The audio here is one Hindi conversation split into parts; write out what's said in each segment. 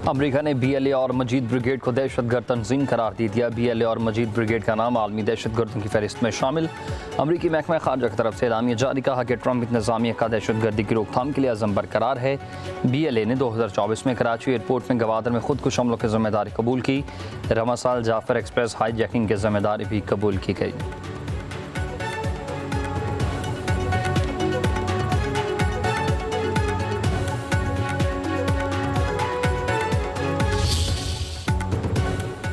अमेरिका ने BLA और मजीद ब्रिगेड को दहशतगर्द तंजीम करार दे दिया। BLA और मजीद ब्रिगेड का नाम आलमी दहशतगर्दों की फहरिस्त में शामिल। अमरीकी महकमा खारजा की तरफ से एलामिया जारी कहा कि ट्रंप इंतजामिया का दहशतगर्दी की रोकथाम के लिए अज़म बरकरार है। BLA ने 2024 में कराची एयरपोर्ट में गवादर में खुदकुश हमलों की जिम्मेदारी कबूल की। रवा साल जाफर एक्सप्रेस हाईजैकिंग की जिम्मेदारी भी कबूल की गई।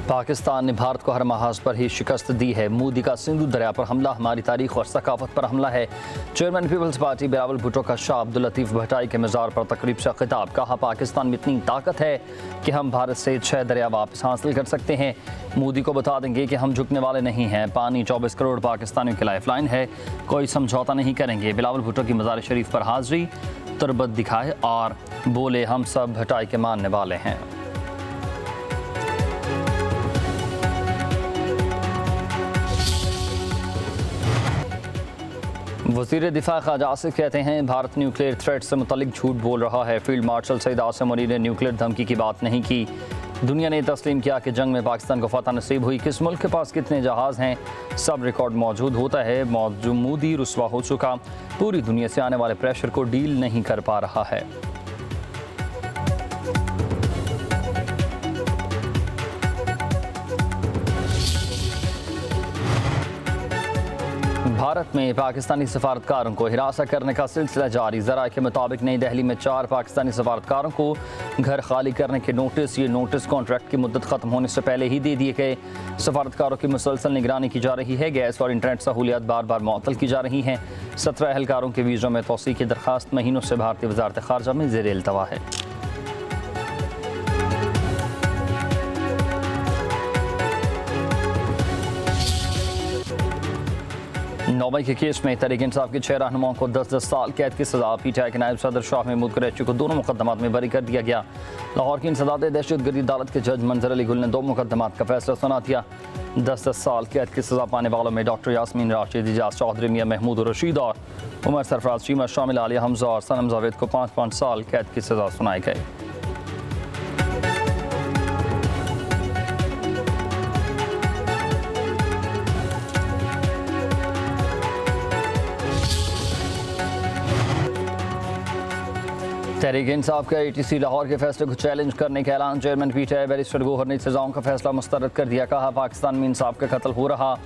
पाकिस्तान ने भारत को हर महाज पर ही शिकस्त दी है। मोदी का सिंधु दरिया पर हमला हमारी तारीख और सकाफत पर हमला है। चेयरमैन पीपल्स पार्टी बिलावल भुट्टो का शाह अब्दुल लतीफ़ भट्टाई के मज़ार पर तकरीब से खिताब। कहा, पाकिस्तान में इतनी ताकत है कि हम भारत से 6 दरिया वापस हासिल कर सकते हैं। मोदी को बता देंगे कि हम झुकने वाले नहीं हैं। पानी 24 करोड़ पाकिस्तानियों की लाइफलाइन है, कोई समझौता नहीं करेंगे। बिलावल भुट्टो की मज़ार शरीफ पर हाजिरी, तुरबत दिखाए और बोले, हम सब भट्टाई के मानने वाले हैं। वज़ीर दिफा ख्वाजा आसिफ कहते हैं, भारत न्यूक्लियर थ्रेट से मुतल्लिक झूठ बोल रहा है। फील्ड मार्शल सईद आसिम मुनीर ने न्यूक्लियर धमकी की बात नहीं की। दुनिया ने तस्लीम किया कि जंग में पाकिस्तान को फतह नसीब हुई। किस मुल्क के पास कितने जहाज़ हैं, सब रिकॉर्ड मौजूद होता है। मोदी रुसवा हो चुका, पूरी दुनिया से आने वाले प्रेशर को डील नहीं कर पा रहा है। भारत में पाकिस्तानी सफारतकारों को हिरासत करने का सिलसिला जारी। ज़रा के मुताबिक नई दिल्ली में 4 पाकिस्तानी सफारतकारों को घर खाली करने के नोटिस। ये नोटिस कॉन्ट्रैक्ट की मुद्दत ख़त्म होने से पहले ही दे दिए गए। सफारतकारों की मुसलसल निगरानी की जा रही है। गैस और इंटरनेट सहूलियात बार बार मुअत्तल की जा रही हैं। 17 एहलकारों के वीज़ों में तोसी की दरख्वास्त महीनों से भारतीय वज़ारत ख़ारजा में ज़ेर इल्तवा है। नौबई के केस में तहरीक इंसाफ के 6 रहनुमाओं को 10-10 साल कैद की सजा। PTI के नायब सदर शाह महमूद कुरैशी को दोनों मुकदमात में बरी कर दिया गया। लाहौर की इंसदाद दहशतगर्दी अदालत के जज मंजर अली गुल ने 2 मुकदमात का फैसला सुना दिया। 10-10 साल कैद की सजा पाने वालों में डॉक्टर यास्मीन राशिद, इजाज चौधरी, मियां महमूद रशीद और उमर सरफराज चीमा शामिल। आलिया हमजा और सनम जावेद को 5-5 साल कैद की सजा सुनाई गई। तहरीक इंसाफ के ATC लाहौर के फैसले को चैलेंज करने का ऐलान। चेयरमैन PTI बैरिस्टर गौहर ने सजाओं का फैसला मुस्तरद कर दिया। कहा, पाकिस्तान में इंसाफ का कत्ल हो रहा।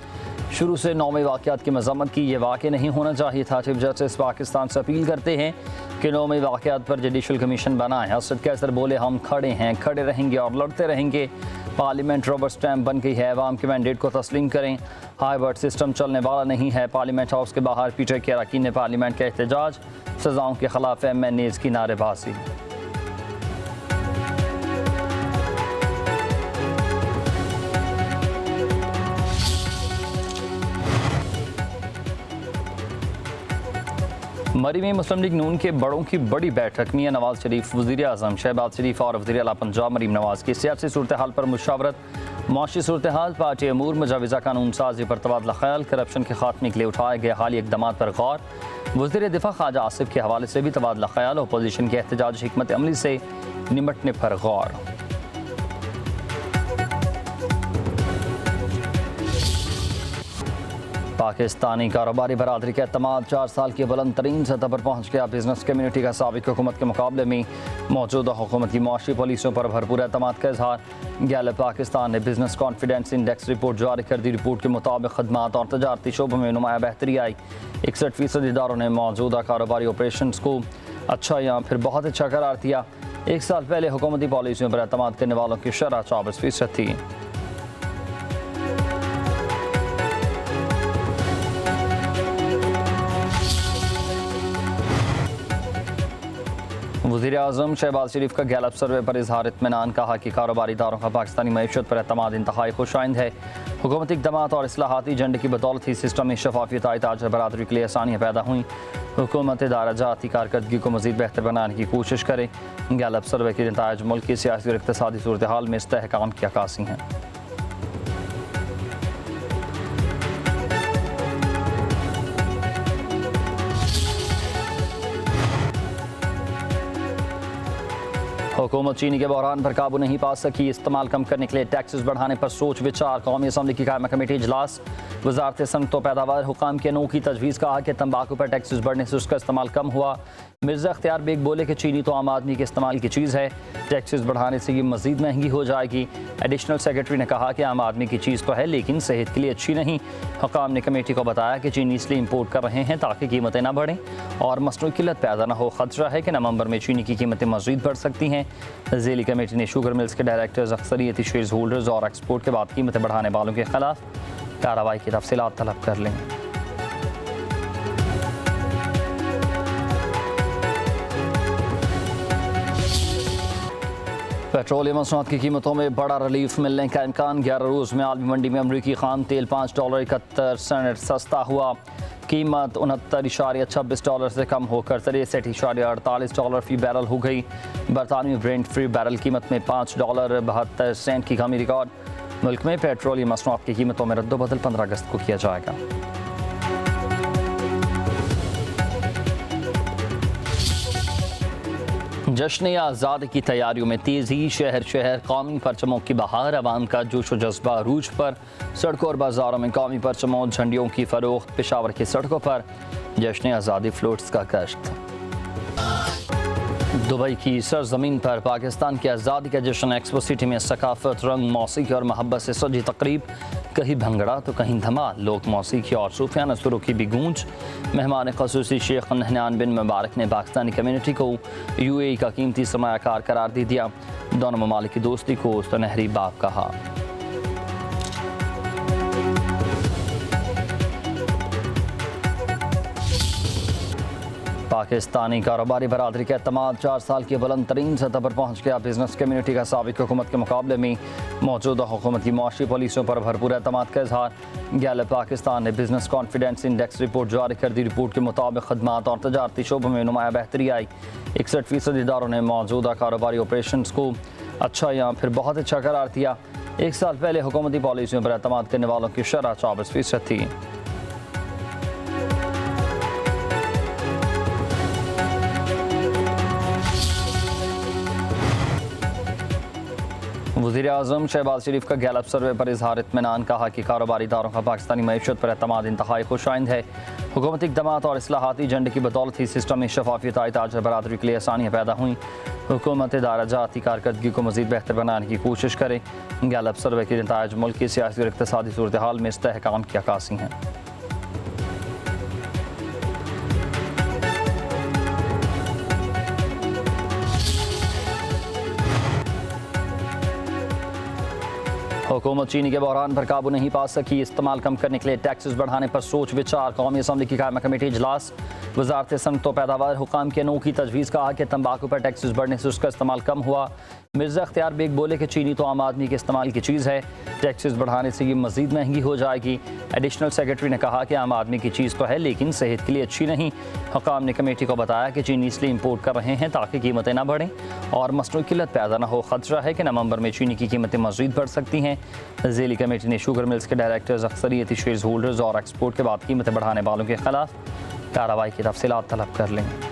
शुरू से नौवें वाक़यात की मजम्मत की। ये वाक़या नहीं होना चाहिए था। चीफ जस्टिस पाकिस्तान से अपील करते हैं कि नौवें वाक़यात पर जुडिशल कमीशन बनाएं। असद कैसर बोले, हम खड़े हैं, खड़े रहेंगे और लड़ते रहेंगे। पार्लियामेंट रबर स्टैम्प बन गई है, अवाम के मैंडेट को तस्लीम करें। हाईवर्ड सिस्टम चलने वाला नहीं है। पार्लियामेंट हाउस के बाहर PTI के अरकान ने पार्लियामेंट का एहतजाज। सजाओं के खिलाफ MNAs की नारेबाजी। मरी में मुस्लिम लीग नून के बड़ों की बड़ी बैठक। मियां नवाज शरीफ, वज़ीर आज़म शहबाज शरीफ और वज़ीर आला पंजाब मरीम नवाज की सियासी सूरत हाल पर मुशावरत। मुआशी सूरत हाल, पार्टी अमूर, मुजाविजा कानून साजी पर तबादला ख्याल, करप्शन के खात्मे के लिए उठाए गए हाली इकदाम पर गौर। वज़ीर दिफा ख्वाजा आसिफ के हवाले से भी तबादला ख्याल। अपोजिशन के एहतजाज हिकमत अमली से निमटने पर गौर। पाकिस्तानी कारोबारी बरादरी का एतमाद 4 साल की बुलंद तरीन सतह पर पहुँच गया। बिजनेस कम्यूनिटी का साबिक हुकूमत के मुकाबले में मौजूदा हुकूमत की मुआशी पॉलिसियों पर भरपूर एतमाद का इजहार। गैलप पाकिस्तान ने बिजनेस कॉन्फिडेंस इंडेक्स रिपोर्ट जारी कर दी। रिपोर्ट के मुताबिक खदमात और तजारती शोबों में नुमाया बेहतरी आई। 61% इदारों ने मौजूदा कारोबारी ऑपरेशन को अच्छा या फिर बहुत अच्छा करार दिया। 1 साल पहले हुकूमती पॉलिसियों पर एतमाद करने वालों की शरह 24% थी। वज़ीर आज़म शहबाज शरीफ का गैलप सर्वे पर इजहार इत्मीनान। कहा कि कारोबारी इदारों का पाकिस्तानी मईशत पर एतमाद इंतहाई खुशाइंद है। हुकूमती इक़दामात और इस्लाहाती एजेंडे की बदौलत ही सिस्टम में शफाफियत आई। ताजर बरादरी के लिए आसानियाँ पैदा हुई। हुकूमत इदारा जाती कारकर्दगी को मज़ीद बेहतर बनाने की कोशिश करे। गैलप सर्वे के नताइज मुल्क की सियासी और इक़्तिसादी सूरत हाल में इस्तेहकाम की अक्कासी हैं। हुकूमत चीनी के बहरान पर काबू नहीं पा सकी, इस्तेमाल कम करने के लिए टैक्सेस बढ़ाने पर सोच विचार। कौमी असम्बली की कायमा कमेटी इजलास। वजारत सनअत व पैदावार हुकाम के अनोखी तजवीज़। कहा कि तंबाकू पर टैक्सेस बढ़ने से उसका इस्तेमाल कम हुआ। मिर्ज़ा अख्तियार बेग बोले कि चीनी तो आम आदमी के इस्तेमाल की चीज़ है, टैक्सेस बढ़ाने से ये मज़ीद महंगी हो जाएगी। एडिशनल सेक्रेटरी ने कहा कि आम आदमी की चीज़ तो है लेकिन सेहत के लिए अच्छी नहीं। हुकाम ने कमेटी को बताया कि चीनी इसलिए इम्पोर्ट कर रहे हैं ताकि कीमतें न बढ़ें और मसनूई किल्लत पैदा न हो। खतरा है कि नवंबर में चीनी की कीमतें मज़ीद बढ़ सकती हैं। ज़ेली कमेटी ने शुगर मिल्स के डायरेक्टर्स, अक्सरियती शेयर्स होल्डर्स और एक्सपोर्ट के बाद कीमतें बढ़ाने वालों के खिलाफ कार्रवाई की तफसीलात तलब कर लें। पेट्रोलियम मसनूआत की कीमतों में बड़ा रिलीफ मिलने का इम्कान। 11 रोज़ में आलमी मंडी में अमरीकी खाम तेल $5.71 सस्ता हुआ। कीमत $69.26 से कम होकर $63.48 फी बैरल हो गई। बरतानवी ब्रेंट फ्री बैरल कीमत में $5.72 की कमी रिकॉर्ड। मुल्क में पेट्रोलियम मसनूआत की कीमतों में रद्दोबदल 15 अगस्त को किया जाएगा। जश्न आज़ादी की तैयारियों में तेज़ी। शहर शहर कौमी परचमों की बहार। अवाम का जोश व जज्बा अरूज पर। सड़कों और बाज़ारों में कौमी परचमों झंडियों की फरोख्त। पेशावर की सड़कों पर जश्न आज़ादी फ्लोट्स का गश्त। दुबई की सरजमीन पर पाकिस्तान की आज़ादी का जश्न। एक्सपो सिटी में सकाफत, रंग, मौसीकी और मोहब्बत से सजी तकरीब। कहीं भंगड़ा तो कहीं धमाल। लोक मौसीकी और सूफियाना सुरों की भी गूंज। मेहमान ख़ुसूसी शेख नहयान बिन मुबारक ने पाकिस्तानी कम्यूनिटी को UAE का कीमती सरमायाकार करार दे दिया। दोनों ममालिक की दोस्ती को सुनहरी बाब कहा। पाकिस्तानी कारोबारी बरादरी का एतमाद 4 साल की बुलंद तरीन सतह पर पहुँच गया। बिजनेस कम्यूनिटी का साबिक हुकूमत के मुकाबले में मौजूदा हुकूमत की मुआशी पॉलिसियों पर भरपूर एतमाद का इजहार। गैलप पाकिस्तान ने बिजनेस कॉन्फिडेंस इंडेक्स रिपोर्ट जारी कर दी। रिपोर्ट के मुताबिक खदमात और तजारती शोबों में नुमाया बेहतरी आई। 61% इदारों ने मौजूदा कारोबारी ऑपरेशन को अच्छा या फिर बहुत अच्छा करार दिया। 1 साल पहले हुकूमती पॉलिसियों पर एतमाद करने वालों की शरह 24% थी। वज़ीर-ए-आज़म शहबाज शरीफ का गैलप सर्वे पर इजहार इत्मीनान। कहा कि कारोबारी इदारों का पाकिस्तानी मईशत पर एतमाद इंतहाई खुशाइंद है। हुकूमती इक़दामात और इस्लाहाती एजेंडे की बदौलत ही सिस्टम में शफाफियत आई। ताजर बरादरी के लिए आसानियाँ पैदा हुई। हुकूमत इदारा जाती कारकर्दगी को मज़ीद बेहतर बनाने की कोशिश करे। गैलप सर्वे के नताइज मुल्क की सियासी और इक़्तिसादी सूरत हाल में इस्तेहकाम की अक्कासी हैं। हुकूमत चीनी के बहरान पर काबू नहीं पा सकी, इस्तेमाल कम करने के लिए टैक्सेस बढ़ाने पर सोच विचार। कौमी असम्बली की कायमा कमेटी इजलास। वजारत सनअत व पैदावार हुकाम के अनोखी तजवीज़। कहा कि तंबाकू पर टैक्सेस बढ़ने से उसका इस्तेमाल कम हुआ। मिर्ज़ा अख्तियार बेग बोले कि चीनी तो आम आदमी के इस्तेमाल की चीज़ है, टैक्सेस बढ़ाने से ये मज़ीद महंगी हो जाएगी। एडिशनल सेक्रेटरी ने कहा कि आम आदमी की चीज़ तो है लेकिन सेहत के लिए अच्छी नहीं। हुकाम ने कमेटी को बताया कि चीनी इसलिए इम्पोर्ट कर रहे हैं ताकि कीमतें न बढ़ें और मसनूई किल्लत पैदा न हो। खतरा है कि नवंबर में चीनी की कीमतें मज़ीद बढ़ सकती हैं। ज़ेली कमेटी ने शुगर मिल्स के डायरेक्टर्स, अक्सरियती शेयर्स होल्डर्स और एक्सपोर्ट के बाद कीमतें बढ़ाने वालों के खिलाफ कार्रवाई की तफसीलात तलब कर लें।